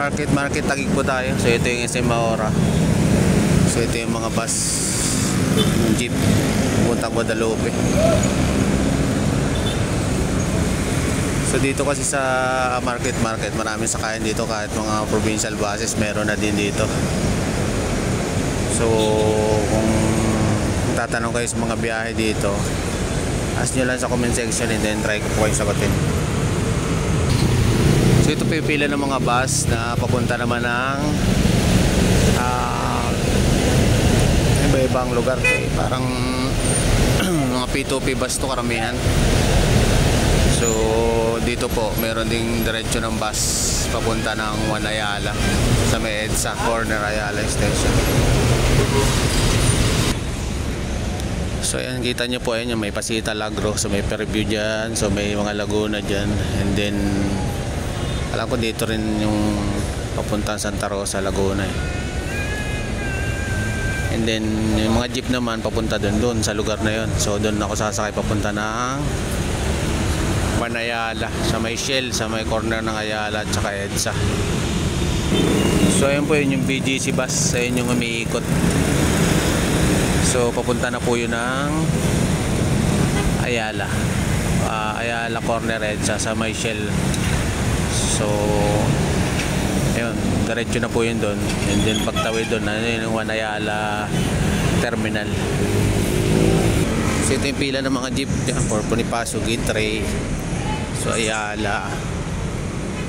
Market Taguig po tayo. So ito yung SM Maora. So ito yung mga bus, yung jeep puntang Guadalupe. So dito kasi sa market maraming sakayan dito, kahit mga provincial buses meron na din dito. So kung tatanong kayo sa mga biyahe dito, ask nyo lang sa comment section and then try ko po kayo sagutin. So ito po yung pila ng mga bus na papunta naman ng iba-ibang lugar. Parang mga P2P bus to karamihan. So dito po meron ding diretso ng bus papunta ng Ayala sa may EDSA corner Ayala station. So ayan, kita nyo po, ayan, may Pasita Lagro. So may Fairview dyan, so may mga Laguna dyan, and then alam ko dito rin yung papuntang Santa Rosa, Laguna eh. And then yung mga jeep naman papunta doon sa lugar na yon. So doon ako sasakay papunta ng Ayala, sa may Shell, sa may corner ng Ayala at saka EDSA. So ayun po, yun yung BGC bus, ayun yung umiikot. So papunta na po yun ng Ayala, Ayala corner EDSA sa may Shell. So ayun, diretso na po yun doon, and then pagtawid doon na yung Ayala terminal. So ito yung pila ng mga jeep for Bonifacio, Gateway, so Ayala,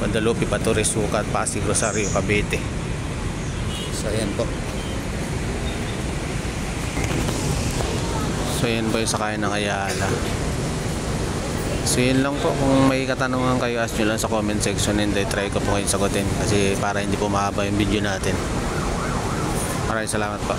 Guadalupe, Patores, Sucat, Pasig, Rosario, Cavite. So ayan po. So ayan po yung sakayan ng Ayala. So yun lang po. Kung may katanungan kayo, ask nyo lang sa comment section and I try ko po kayo sagutin, kasi para hindi po mahaba yung video natin. Maraming salamat po.